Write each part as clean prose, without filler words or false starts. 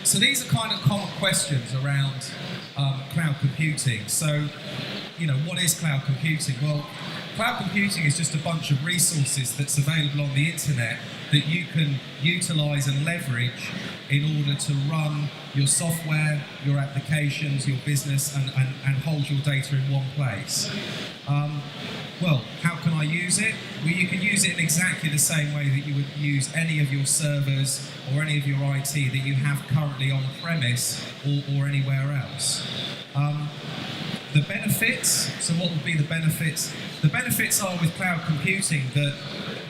So these are kind of common questions around cloud computing. So, what is cloud computing? Well, cloud computing is just a bunch of resources that's available on the internet that you can utilize and leverage in order to run your software, your applications, your business, and hold your data in one place. Well, how can I use it? Well, you can use it in exactly the same way that you would use any of your servers or any of your IT that you have currently on premise or anywhere else. The benefits, so what would be the benefits? The benefits are with cloud computing that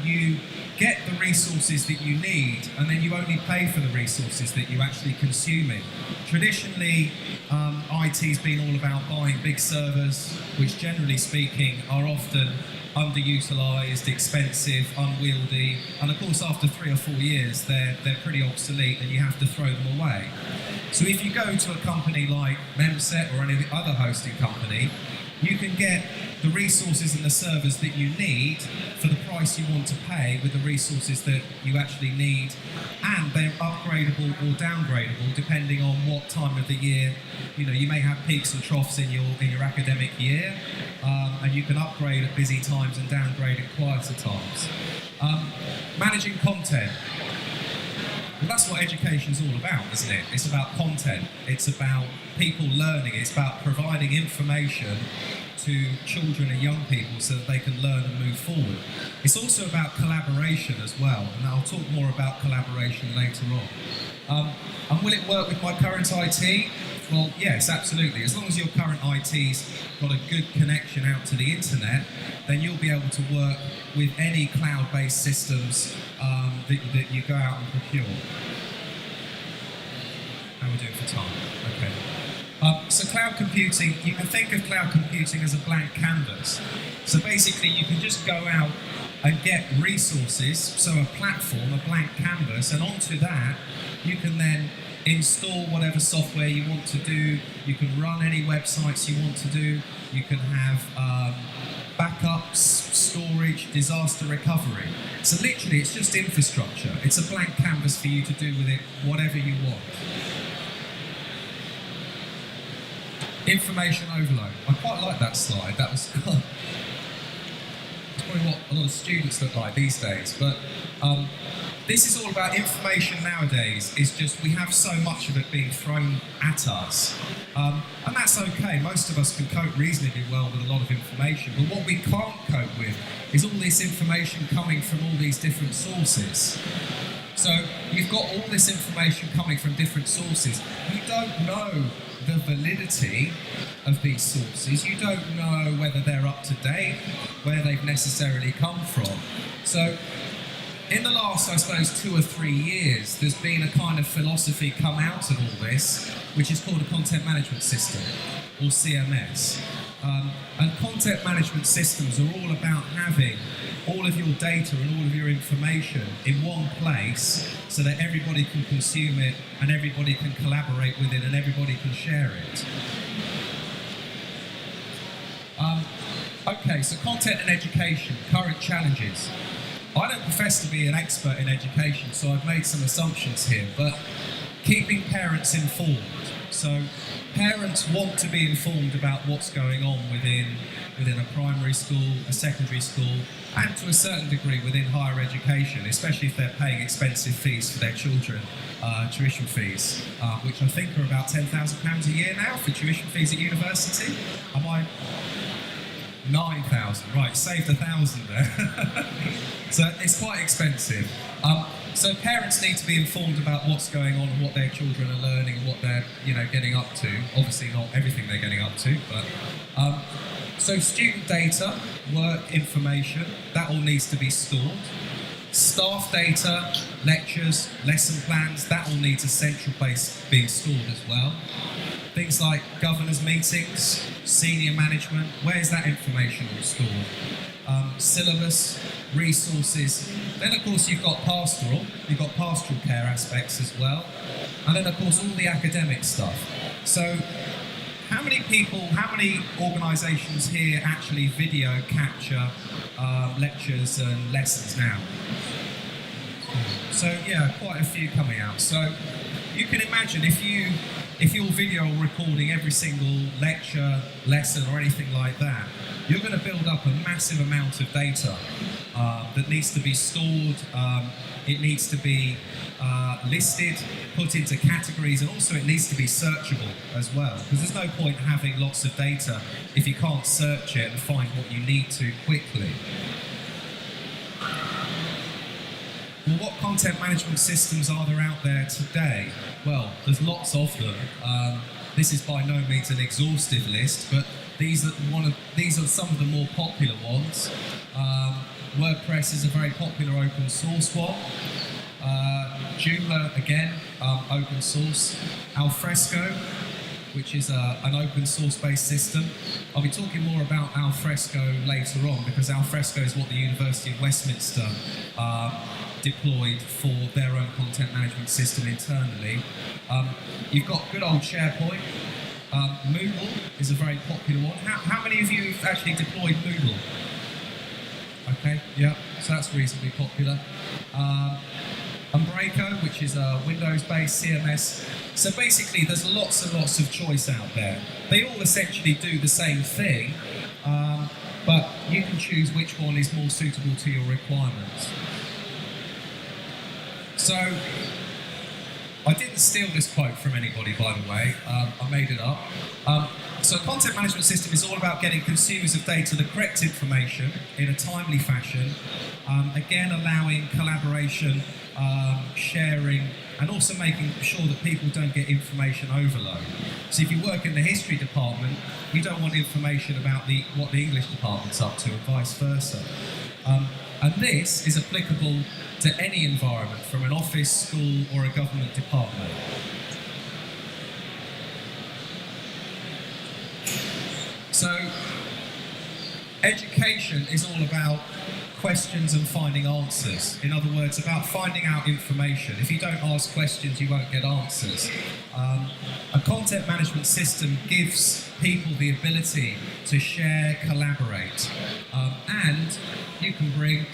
you get the resources that you need and then you only pay for the resources that you actually consuming. Traditionally, IT's been all about buying big servers, which generally speaking are often underutilised, expensive, unwieldy, and of course after 3 or 4 years they're pretty obsolete and you have to throw them away. So if you go to a company like Memset or any other hosting company, you can get the resources and the servers that you need for the price you want to pay with the resources that you actually need, and they're upgradable or downgradable depending on what time of the year. You may have peaks and troughs in your academic year, and you can upgrade at busy times and downgrade at quieter times. Managing content. Well, that's what education's all about, isn't it? It's about content. It's about people learning. It's about providing information to children and young people so that they can learn and move forward. It's also about collaboration as well, and I'll talk more about collaboration later on. And will it work with my current IT? Well, yes, absolutely. As long as your current IT's got a good connection out to the internet, then you'll be able to work with any cloud-based systems that you go out and procure. How are we doing for time? Okay. So cloud computing, you can think of cloud computing as a blank canvas. So basically you can just go out and get resources, so a platform, a blank canvas, and onto that you can then install whatever software you want to do, you can run any websites you want to do, you can have backups, storage, disaster recovery. So literally it's just infrastructure. It's a blank canvas for you to do with it whatever you want. Information overload. I quite like that slide. That was it's probably what a lot of students look like these days. But this is all about information nowadays. It's just we have so much of it being thrown at us. And that's okay. Most of us can cope reasonably well with a lot of information. But what we can't cope with is all this information coming from all these different sources. So you've got all this information coming from different sources. You don't know the validity of these sources. You don't know whether they're up to date, where they've necessarily come from. So in the last, I suppose, 2 or 3 years, there's been a kind of philosophy come out of all this, which is called a content management system, or CMS. And content management systems are all about having all of your data and all of your information in one place so that everybody can consume it and everybody can collaborate with it and everybody can share it. Okay, so content and education, current challenges. I don't profess to be an expert in education, so I've made some assumptions here, but keeping parents informed. So parents want to be informed about what's going on within a primary school, a secondary school, and to a certain degree within higher education, especially if they're paying expensive fees for their children, tuition fees, which I think are about £10,000 a year now for tuition fees at university. Am I? 9,000, right, saved 1,000 there. So it's quite expensive. So parents need to be informed about what's going on and what their children are learning and what they're getting up to. Obviously not everything they're getting up to, but so student data, work information, that all needs to be stored. Staff data, lectures, lesson plans, that all needs a central place being stored as well. Things like governors' meetings, senior management, where's that information all stored? Syllabus, resources. Then of course you've got pastoral care aspects as well. And then of course all the academic stuff. So how many organisations here actually video capture lectures and lessons now? So yeah, quite a few coming out. So you can imagine if you're video recording every single lecture, lesson, or anything like that, you're going to build up a massive amount of data that needs to be stored. It needs to be listed, put into categories, and also it needs to be searchable as well. Because there's no point having lots of data if you can't search it and find what you need to quickly. Well, what content management systems are there out there today? Well, there's lots of them. This is by no means an exhaustive list, but these are some of the more popular ones. WordPress is a very popular open source one. Joomla, again, open source. Alfresco, which is an open source based system. I'll be talking more about Alfresco later on, because Alfresco is what the University of Westminster deployed for their own content management system internally. You've got good old SharePoint. Moodle is a very popular one. How many of you have actually deployed Moodle? Okay, yeah, so that's reasonably popular. Umbraco, which is a Windows-based CMS. So basically, there's lots and lots of choice out there. They all essentially do the same thing, but you can choose which one is more suitable to your requirements. So, I didn't steal this quote from anybody, by the way. I made it up. So a content management system is all about getting consumers of data the correct information in a timely fashion, again allowing collaboration, sharing, and also making sure that people don't get information overload. So if you work in the history department, you don't want information about what the English department's up to and vice versa. And this is applicable to any environment, from an office, school, or a government department. So, education is all about questions and finding answers. In other words, about finding out information. If you don't ask questions, you won't get answers. A content management system gives people the ability to share, collaborate, and you can bring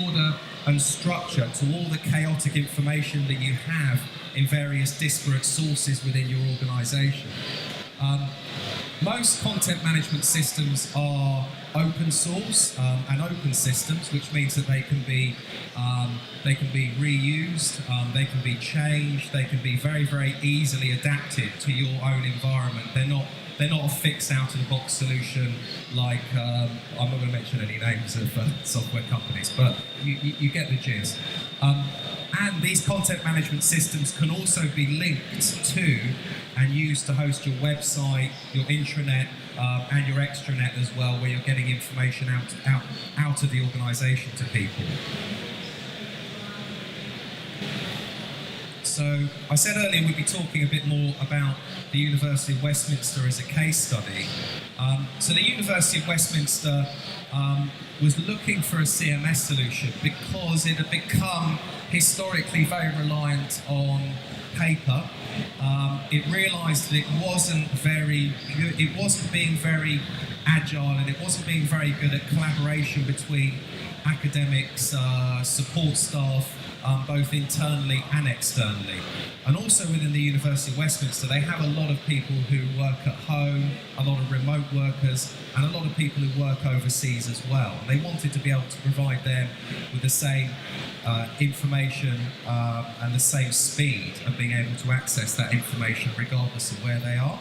order and structure to all the chaotic information that you have in various disparate sources within your organisation. Most content management systems are open source and open systems, which means that they can be reused, they can be changed, they can be very, very easily adapted to your own environment. They're not a fixed out-of-the-box solution like, I'm not going to mention any names of software companies, but you get the gist. And these content management systems can also be linked to and used to host your website, your intranet, and your extranet as well, where you're getting information out of the organisation to people. So I said earlier we'd be talking a bit more about the University of Westminster as a case study. So the University of Westminster was looking for a CMS solution because it had become historically very reliant on paper. It realised that it wasn't very good, it wasn't being very agile, and it wasn't being very good at collaboration between academics, support staff, both internally and externally. And also within the University of Westminster, they have a lot of people who work at home, a lot of remote workers, and a lot of people who work overseas as well. And they wanted to be able to provide them with the same information and the same speed of being able to access that information regardless of where they are.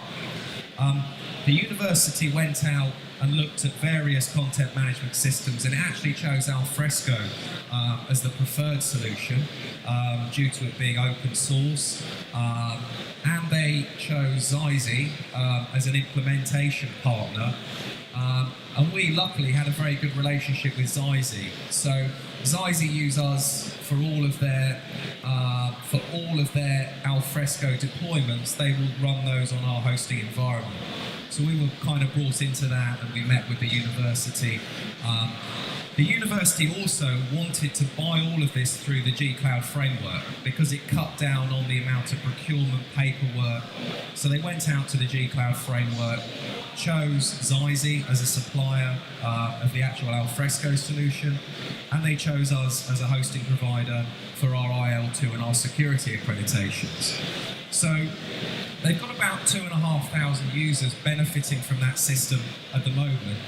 The university went out and looked at various content management systems, and it actually chose Alfresco as the preferred solution due to it being open source. And they chose Zyzy as an implementation partner. And we luckily had a very good relationship with Zyzy. So Zyzy use us for all of their Alfresco deployments. They will run those on our hosting environment. So we were kind of brought into that, and we met with the university. The university also wanted to buy all of this through the G-Cloud framework because it cut down on the amount of procurement paperwork. So they went out to the G-Cloud framework, chose Zyzy as a supplier of the actual alfresco solution, and they chose us as a hosting provider for our IL2 and our security accreditations. So they've got about 2,500 users benefiting from that system at the moment,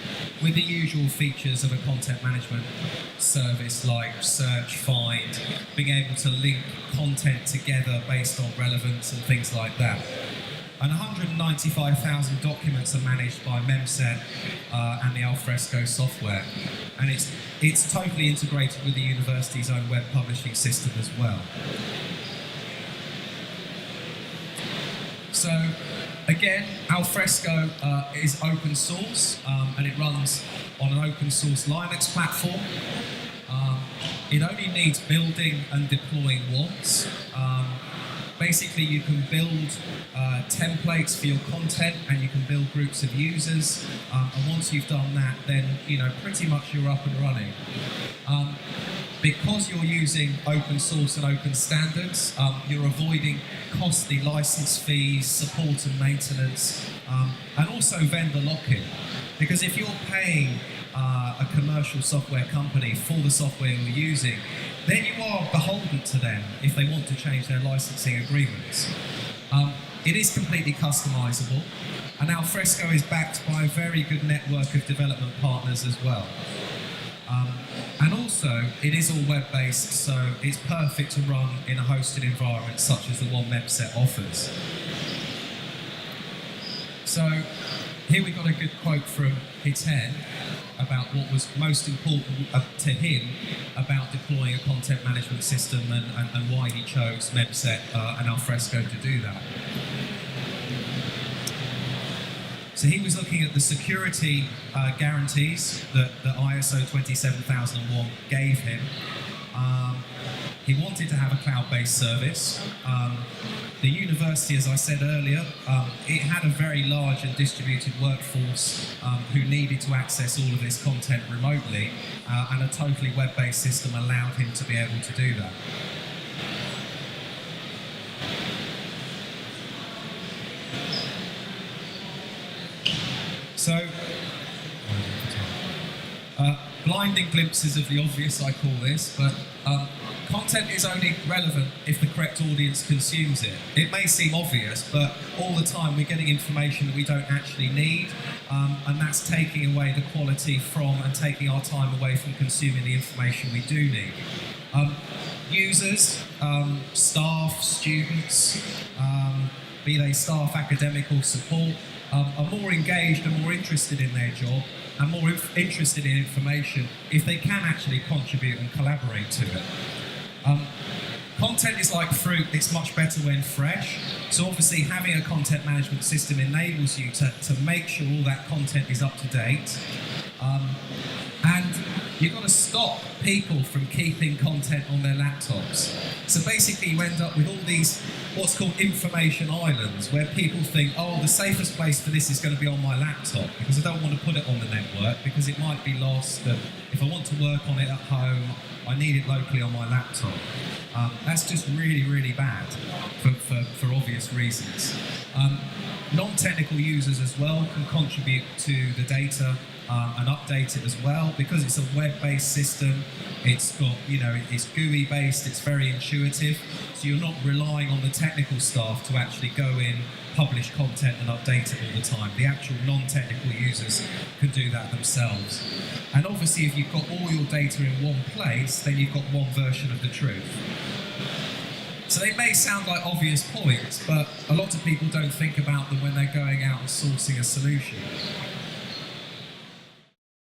with the usual features of a content management service like search, find, being able to link content together based on relevance and things like that. And 195,000 documents are managed by Memset and the Alfresco software. And it's totally integrated with the university's own web publishing system as well. So, again, Alfresco is open source and it runs on an open source Linux platform. It only needs building and deploying once. Basically, you can build templates for your content, and you can build groups of users. And once you've done that, then pretty much you're up and running. Because you're using open source and open standards, you're avoiding costly license fees, support and maintenance, and also vendor lock-in. Because if you're paying a commercial software company for the software you're using, then you are beholden to them if they want to change their licensing agreements. It is completely customizable, and Alfresco is backed by a very good network of development partners as well. And also, it is all web-based, so it's perfect to run in a hosted environment such as the one Memset offers. So, here we got a good quote from Hiten about what was most important to him about deploying a content management system and why he chose Memset and Alfresco to do that. So he was looking at the security guarantees that ISO 27001 gave him. He wanted to have a cloud-based service. The university, as I said earlier, it had a very large and distributed workforce who needed to access all of this content remotely, and a totally web-based system allowed him to be able to do that. So, blinding glimpses of the obvious, I call this, but content is only relevant if the correct audience consumes it. It may seem obvious, but all the time we're getting information that we don't actually need, and that's taking away the quality from and taking our time away from consuming the information we do need. Users, staff, students, be they staff, academic or support, are more engaged and more interested in their job and more interested in information if they can actually contribute and collaborate to it. Content is like fruit, it's much better when fresh. So obviously having a content management system enables you to make sure all that content is up to date. And you've got to stop people from keeping content on their laptops. So basically you end up with all these what's called information islands, where people think, oh, the safest place for this is going to be on my laptop because I don't want to put it on the network because it might be lost, and if I want to work on it at home, I need it locally on my laptop. That's just really, really bad for obvious reasons. Non-technical users as well can contribute to the data and update it as well, because it's a web-based system. It's got, it's GUI-based, it's very intuitive, so you're not relying on the technical staff to actually go in, publish content and update it all the time. The actual non-technical users can do that themselves. And obviously if you've got all your data in one place, then you've got one version of the truth. So they may sound like obvious points, but a lot of people don't think about them when they're going out and sourcing a solution.